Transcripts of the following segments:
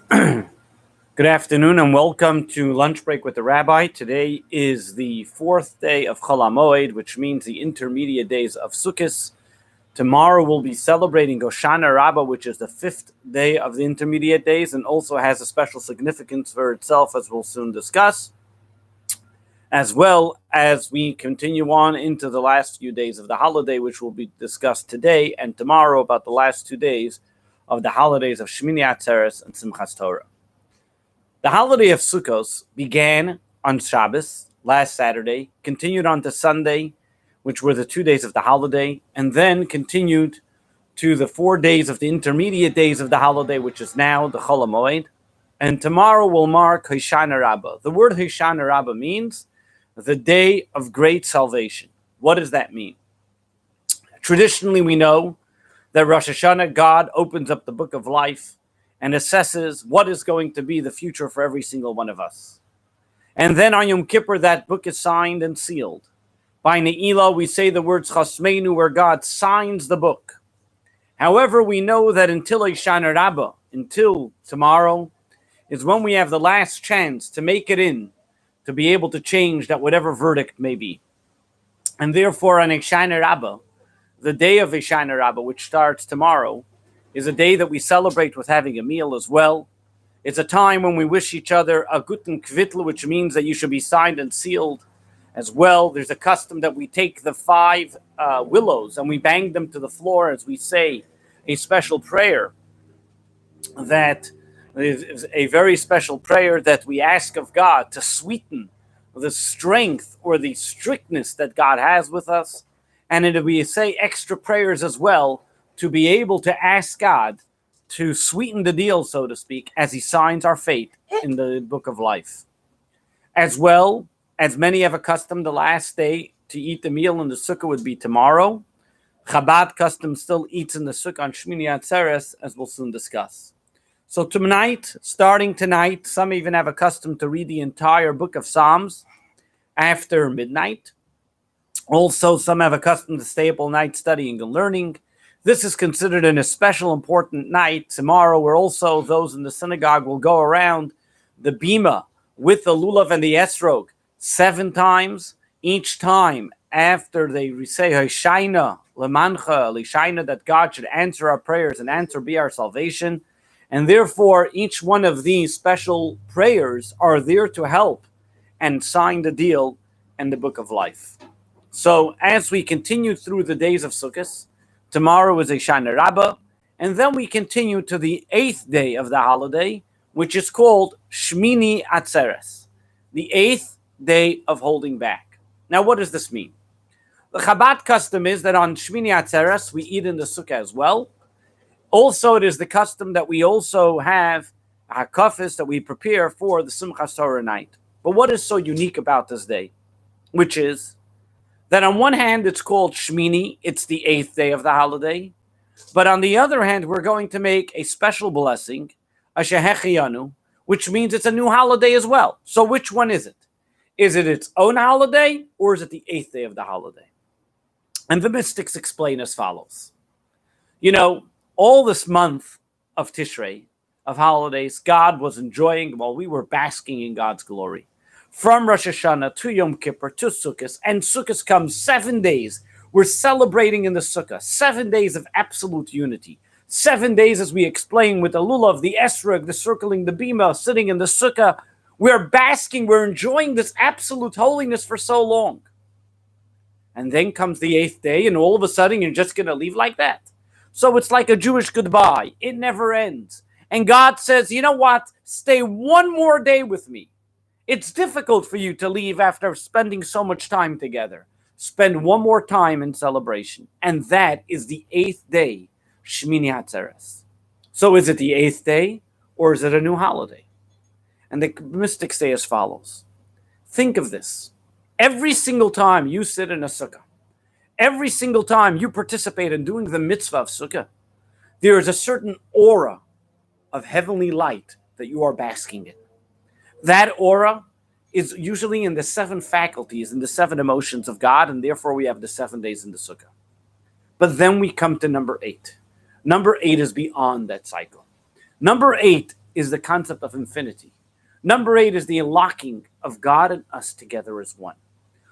Good afternoon and welcome to Lunch Break with the Rabbi. Today is the fourth day of Chol HaMoed, which means the intermediate days of Sukkot. Tomorrow we'll be celebrating Hoshana Rabbah, which is the fifth day of the intermediate days and also has a special significance for itself, as we'll soon discuss, as well as we continue on into the last few days of the holiday, which will be discussed today and tomorrow about the last 2 days of the holidays of Shmini Atzeres and Simchas Torah. The holiday of Sukkot began on Shabbos, last Saturday, continued on to Sunday, which were the 2 days of the holiday, and then continued to the 4 days of the intermediate days of the holiday, which is now the Chol HaMoed. And tomorrow will mark Hoshana Rabbah. The word Hoshana Rabbah means the day of great salvation. What does that mean? Traditionally, we know that Rosh Hashanah, God opens up the book of life and assesses what is going to be the future for every single one of us. And then on Yom Kippur, that book is signed and sealed. By Ne'ilah, we say the words Chasmeinu, where God signs the book. However, we know that until Hoshana Rabbah, until tomorrow, is when we have the last chance to make it in, to be able to change that whatever verdict may be. And therefore, on Hoshana Rabbah, the day of Hoshana Rabbah, which starts tomorrow, is a day that we celebrate with having a meal as well. It's a time when we wish each other a guten kvittel, which means that you should be signed and sealed as well. There's a custom that we take the 5 willows and we bang them to the floor as we say a special prayer that is a very special prayer that we ask of God to sweeten the strength or the strictness that God has with us. And we say extra prayers as well to be able to ask God to sweeten the deal, so to speak, as he signs our fate in the book of life. As well, as many have accustomed, the last day to eat the meal in the Sukkah would be tomorrow. Chabad custom still eats in the Sukkah on Shmini Atzeres, as we'll soon discuss. So tonight, starting tonight, some even have accustomed to read the entire book of Psalms after midnight. Also, some have accustomed to stay up all night studying and learning. This is considered an especial important night. Tomorrow, where also those in the synagogue will go around the bima with the lulav and the esrog 7 times. Each time after they say Hoshana lemancha, Hoshana, that God should answer our prayers and answer be our salvation. And therefore, each one of these special prayers are there to help and sign the deal in the book of life. So as we continue through the days of Sukkot, tomorrow is Hoshana Rabbah, and then we continue to the 8th day of the holiday, which is called Shmini Atzeres, the 8th day of holding back. Now, what does this mean? The Chabad custom is that on Shmini Atzeres, we eat in the Sukkah as well. Also, it is the custom that we also have a hakafis that we prepare for the Simchas Torah night. But what is so unique about this day? Which is that on one hand, it's called Shmini, it's the 8th day of the holiday. But on the other hand, we're going to make a special blessing, a Shehechiyanu, which means it's a new holiday as well. So which one is it? Is it its own holiday, or is it the 8th day of the holiday? And the mystics explain as follows. You know, all this month of Tishrei, of holidays, God was enjoying while we were basking in God's glory. From Rosh Hashanah to Yom Kippur to Sukkot, and Sukkot comes 7 days. We're celebrating in the Sukkah, 7 days of absolute unity. 7 days, as we explain, with the lulav, the esrog, the circling, the bima, sitting in the Sukkah. We're basking, we're enjoying this absolute holiness for so long. And then comes the 8th day, and all of a sudden, you're just going to leave like that. So it's like a Jewish goodbye. It never ends. And God says, you know what? Stay 1 more day with me. It's difficult for you to leave after spending so much time together. Spend 1 more time in celebration. And that is the 8th day, Shmini Atzeres. So is it the 8th day, or is it a new holiday? And the mystics say as follows. Think of this. Every single time you sit in a sukkah, every single time you participate in doing the mitzvah of sukkah, there is a certain aura of heavenly light that you are basking in. That aura is usually in the 7 faculties, in the 7 emotions of God, and therefore we have the 7 days in the Sukkah. But then we come to number 8. Number 8 is beyond that cycle. Number 8 is the concept of infinity. Number 8 is the unlocking of God and us together as one.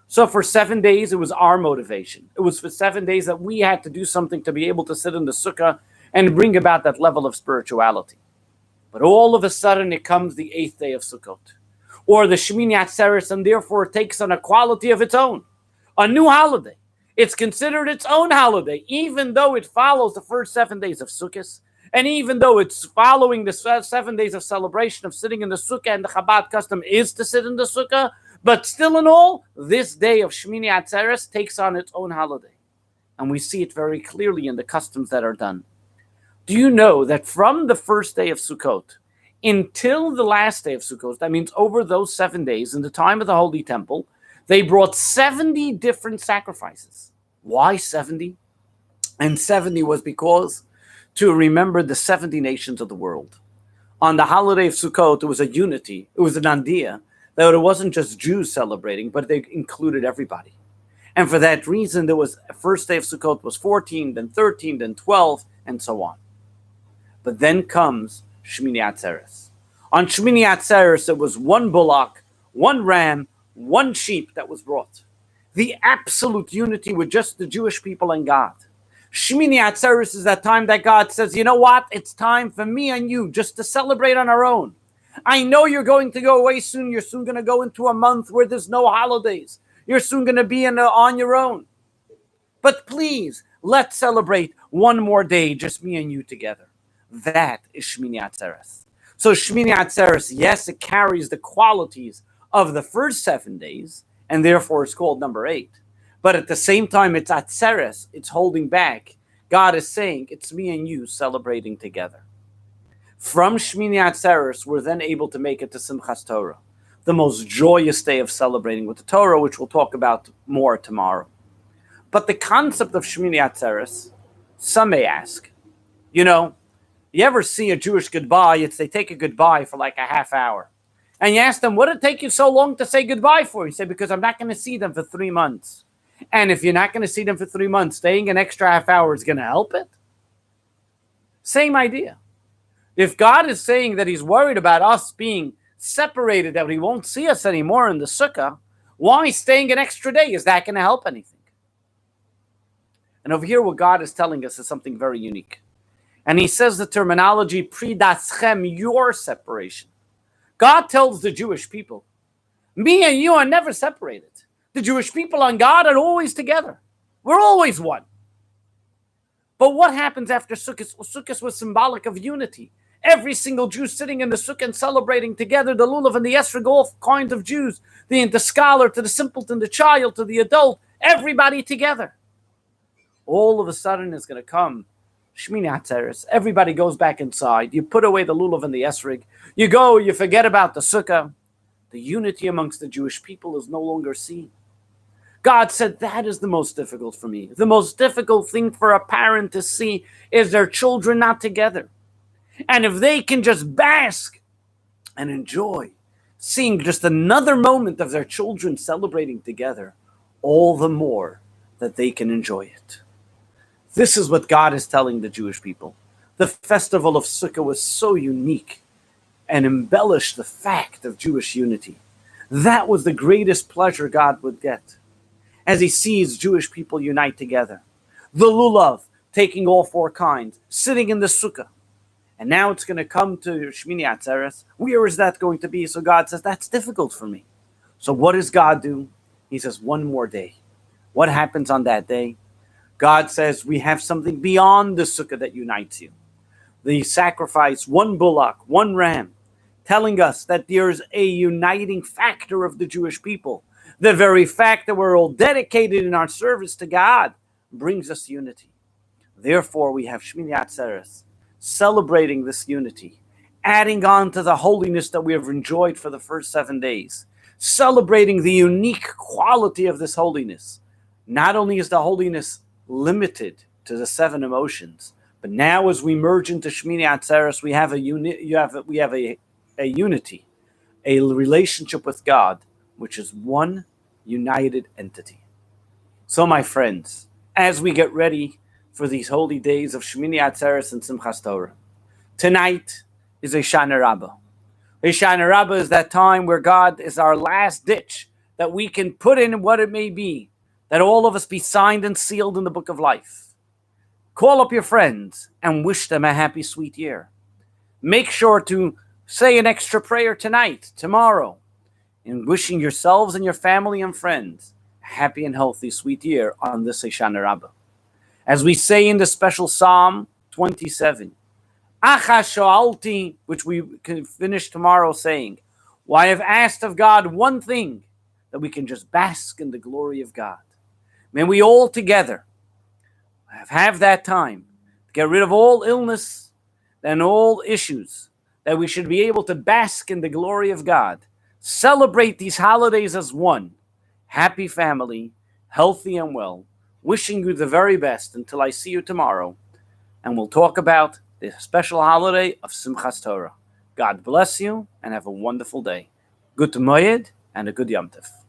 So for 7 days, it was our motivation. It was for 7 days that we had to do something to be able to sit in the Sukka and bring about that level of spirituality. But all of a sudden, it comes the 8th day of Sukkot, or the Shmini Atzeres, and therefore it takes on a quality of its own, a new holiday. It's considered its own holiday, even though it follows the first 7 days of Sukkot, and even though it's following the 7 days of celebration of sitting in the Sukkah, and the Chabad custom is to sit in the Sukkah, but still in all, this day of Shmini Atzeres takes on its own holiday. And we see it very clearly in the customs that are done. Do you know that from the first day of Sukkot until the last day of Sukkot, that means over those 7 days, in the time of the Holy Temple, they brought 70 different sacrifices. Why 70? And 70 was because to remember the 70 nations of the world. On the holiday of Sukkot, it was a unity, it was an idea that it wasn't just Jews celebrating, but they included everybody. And for that reason, there was first day of Sukkot was 14, then 13, then 12, and so on. But then comes Shmini Atzeres. On Shmini Atzeres, it was one bullock, one ram, one sheep that was brought. The absolute unity with just the Jewish people and God. Shmini Atzeres is that time that God says, you know what? It's time for me and you just to celebrate on our own. I know you're going to go away soon. You're soon going to go into a month where there's no holidays. You're soon going to be on your own. But please, let's celebrate one more day, just me and you together. That is Shmini Atzeres. So Shmini Atzeres, yes, it carries the qualities of the first 7 days, and therefore it's called number 8. But at the same time, it's Atzeres, it's holding back. God is saying, it's me and you celebrating together. From Shmini Atzeres, we're then able to make it to Simchas Torah, the most joyous day of celebrating with the Torah, which we'll talk about more tomorrow. But the concept of Shmini Atzeres, some may ask, you ever see a Jewish goodbye? They take a goodbye for like a half hour. And you ask them, what did it take you so long to say goodbye for? You say, because I'm not going to see them for 3 months. And if you're not going to see them for 3 months, staying an extra half hour is going to help it? Same idea. If God is saying that he's worried about us being separated, that he won't see us anymore in the Sukkah, why staying an extra day? Is that going to help anything? And over here, what God is telling us is something very unique. And he says the terminology, pridaschem, your separation. God tells the Jewish people, me and you are never separated. The Jewish people and God are always together. We're always one. But what happens after Sukkot? Sukkot was symbolic of unity. Every single Jew sitting in the Sukkah and celebrating together, the lulav and the esrog, all kinds of Jews, the scholar to the simpleton, the child to the adult, everybody together. All of a sudden it's going to come Shmini Atzeres. Everybody goes back inside. You put away the lulav and the esrog. You go, you forget about the Sukkah. The unity amongst the Jewish people is no longer seen. God said that is the most difficult for me. The most difficult thing for a parent to see is their children not together. And if they can just bask and enjoy seeing just another moment of their children celebrating together, all the more that they can enjoy it. This is what God is telling the Jewish people. The festival of Sukkah was so unique and embellished the fact of Jewish unity. That was the greatest pleasure God would get as he sees Jewish people unite together. The lulav, taking all 4 kinds, sitting in the Sukkah. And now it's going to come to Shmini Atzeres. Where is that going to be? So God says, that's difficult for me. So what does God do? He says, one more day. What happens on that day? God says, we have something beyond the Sukkah that unites you. The sacrifice, 1 bullock, 1 ram, telling us that there's a uniting factor of the Jewish people. The very fact that we're all dedicated in our service to God brings us unity. Therefore, we have Shmini Atzeres, celebrating this unity, adding on to the holiness that we have enjoyed for the first 7 days, celebrating the unique quality of this holiness. Not only is the holiness limited to the 7 emotions, but now as we merge into Shmini Atzeres, we have a unity, a relationship with God, which is one united entity. So, my friends, as we get ready for these holy days of Shmini Atzeres and Simchas Torah, tonight is a Shana Rabbah. A Shana Rabbah is that time where God is our last ditch, that we can put in what it may be, that all of us be signed and sealed in the book of life. Call up your friends and wish them a happy, sweet year. Make sure to say an extra prayer tonight, tomorrow, in wishing yourselves and your family and friends a happy and healthy, sweet year on this Shana Rabbah. As we say in the special Psalm 27, Acha sho'alti, which we can finish tomorrow saying, well, I have asked of God one thing, that we can just bask in the glory of God. May we all together have that time to get rid of all illness and all issues, that we should be able to bask in the glory of God. Celebrate these holidays as one. Happy family, healthy and well. Wishing you the very best until I see you tomorrow. And we'll talk about the special holiday of Simchas Torah. God bless you and have a wonderful day. Good Moed and a good Yom Tov.